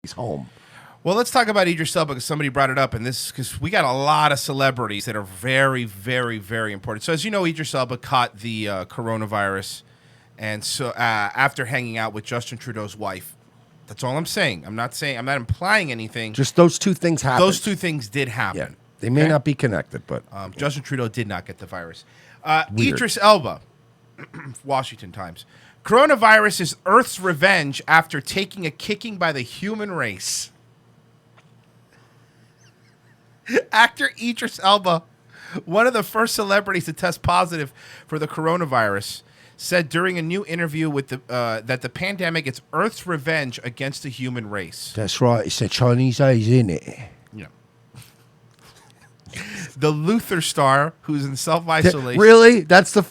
He's home. Well, let's talk about Idris Elba because somebody brought it up, and this because we got a lot of celebrities that are very, very, very important. So, as you know, Idris Elba caught the coronavirus, and so after hanging out with Justin Trudeau's wife, that's all I'm saying. I'm not implying anything. Just those two things happened. Those two things did happen. Yeah, they may not be connected, but Justin Trudeau did not get the virus. Idris Elba, Washington Times. Coronavirus is Earth's revenge after taking a kicking by the human race. Actor Idris Elba, one of the first celebrities to test positive for the coronavirus, said during a new interview with that the pandemic is Earth's revenge against the human race. That's right. It's a Chinese age, isn't it? Yeah. The Luther star, who's in self-isolation. Really? That's the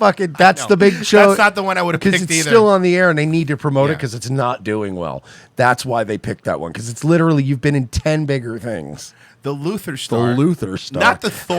big show. That's not the one I would have picked either. Because it's still on the air and they need to promote it because it's not doing well. That's why they picked that one. Because it's literally, you've been in 10 bigger things. The Luther star. The Luther star. Not the Thor.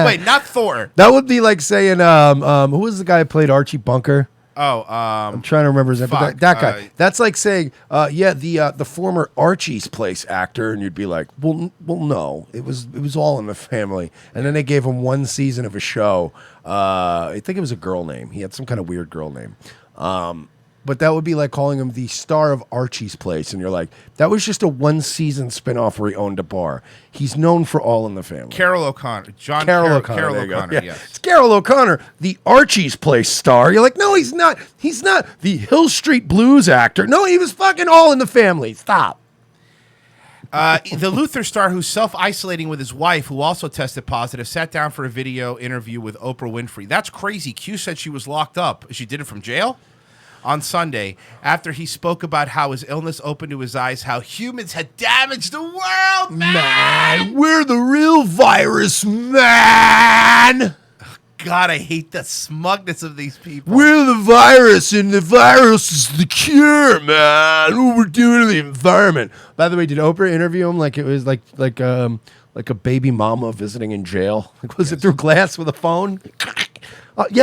Wait, not Thor. That would be like saying, who was the guy who played Archie Bunker? I'm trying to remember his name. That guy. That's like saying, the former Archie's Place actor, and you'd be like, well, no, it was All in the Family, and then they gave him one season of a show. I think it was a girl name. He had some kind of weird girl name. But that would be like calling him the star of Archie's Place, and you're like, that was just a one-season spinoff where he owned a bar. He's known for All in the Family. Carol O'Connor. Carol O'Connor, yes. It's Carol O'Connor, the Archie's Place star. You're like, no, he's not. He's not the Hill Street Blues actor. No, he was fucking All in the Family. Stop. The Luther star, who's self-isolating with his wife, who also tested positive, sat down for a video interview with Oprah Winfrey. That's crazy. Q said she was locked up. She did it from jail? On Sunday, after he spoke about how his illness opened to his eyes, how humans had damaged the world, man! We're the real virus, man! God, I hate the smugness of these people. We're the virus, and the virus is the cure, man. What we're doing to the environment. By the way, did Oprah interview him like it was like a baby mama visiting in jail? Like, was it through glass with a phone?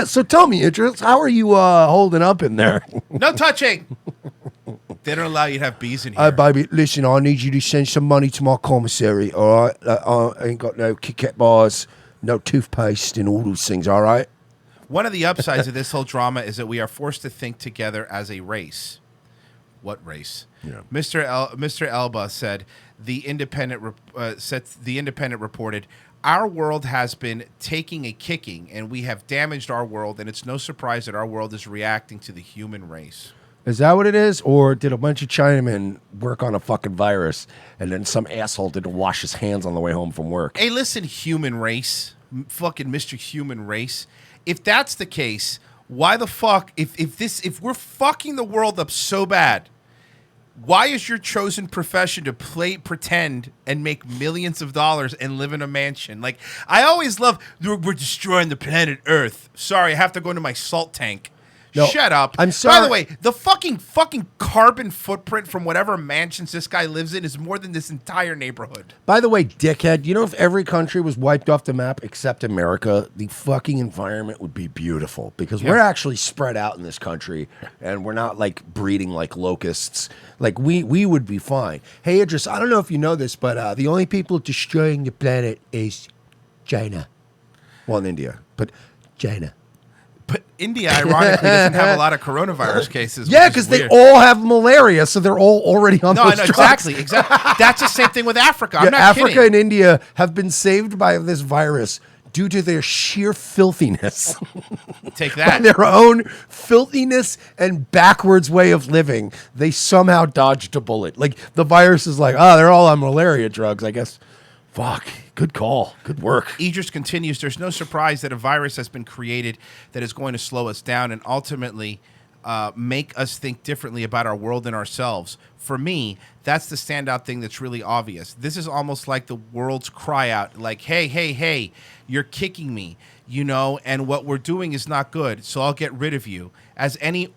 So tell me, Idris, how are you holding up in there? No touching. They don't allow you to have bees in here. Baby, listen, I need you to send some money to my commissary, all right? I ain't got no Kit Kat bars, no toothpaste, and all those things, all right? One of the upsides of this whole drama is that we are forced to think together as a race. What race? Yeah. Mr. Elba said, The Independent reported, our world has been taking a kicking, and we have damaged our world, and it's no surprise that our world is reacting to the human race. Is that what it is? Or did a bunch of Chinamen work on a fucking virus, and then some asshole didn't wash his hands on the way home from work? Hey, listen, human race. Fucking Mr. Human Race. If that's the case, why the fuck, if we're fucking the world up so bad, why is your chosen profession to pretend and make millions of dollars and live in a mansion? Like, I always love, we're destroying the planet Earth. Sorry, I have to go into my salt tank. No, shut up. I'm sorry. By the way, the fucking carbon footprint from whatever mansions this guy lives in is more than this entire neighborhood. By the way, dickhead, you know if every country was wiped off the map except America, the fucking environment would be beautiful because we're actually spread out in this country and we're not like breeding like locusts. Like we would be fine. Hey, Idris, I don't know if you know this, but the only people destroying the planet is China. Well, in India, but China. But India, ironically, doesn't have a lot of coronavirus cases. Yeah, because they all have malaria, so they're all already on those drugs. Exactly. That's the same thing with Africa. I'm not Africa kidding. and India have been saved by this virus due to their sheer filthiness. Take that. By their own filthiness and backwards way of living, they somehow dodged a bullet. Like, the virus is like, they're all on malaria drugs, I guess. Fuck. Good call. Good work. Idris continues, there's no surprise that a virus has been created that is going to slow us down and ultimately make us think differently about our world and ourselves. For me, that's the standout thing that's really obvious. This is almost like the world's cry out, like, hey, you're kicking me, you know, and what we're doing is not good, so I'll get rid of you. As any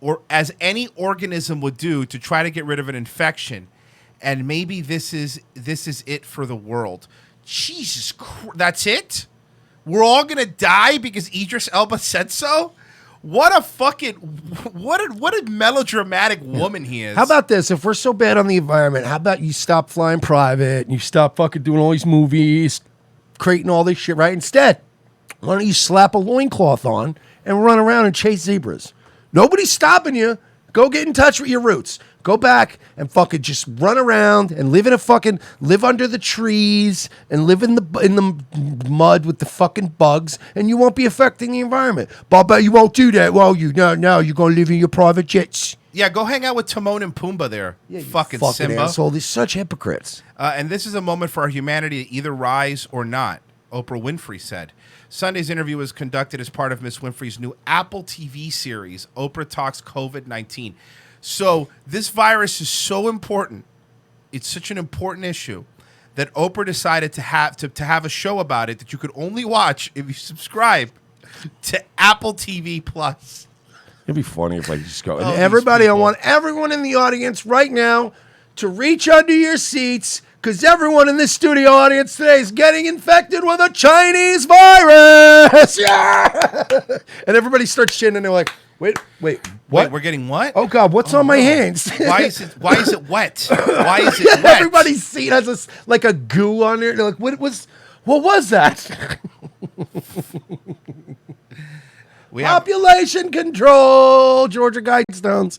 organism would do to try to get rid of an infection. And maybe this is it for the world. Jesus Christ, that's it? We're all going to die because Idris Elba said so? What a fucking what a melodramatic woman he is. How about this? If we're so bad on the environment, how about you stop flying private and you stop fucking doing all these movies, creating all this shit, right? Instead, why don't you slap a loincloth on and run around and chase zebras? Nobody's stopping you. Go get in touch with your roots. Go back and fucking just run around and live under the trees and live in the mud with the fucking bugs, and you won't be affecting the environment. But you won't do that, will you? No, you're gonna live in your private jets. Yeah, go hang out with Timon and Pumbaa there. Yeah, you fucking Simba. Asshole. They're such hypocrites. And this is a moment for our humanity to either rise or not, Oprah Winfrey said. Sunday's interview was conducted as part of Miss Winfrey's new Apple TV series, Oprah Talks COVID-19. So this virus is so important. It's such an important issue that Oprah decided to have a show about it that you could only watch if you subscribe to Apple TV Plus. It'd be funny if I just go. And everybody, I want everyone in the audience right now to reach under your seats, because everyone in this studio audience today is getting infected with a Chinese virus. Yeah! And everybody starts chinning and they're like, Wait, what? Wait, we're getting what? Oh God, what's on my hands? Why is it wet? Why is it wet? Everybody's seat has like a goo on there. They're like, what was that? Population control, Georgia Guidestones.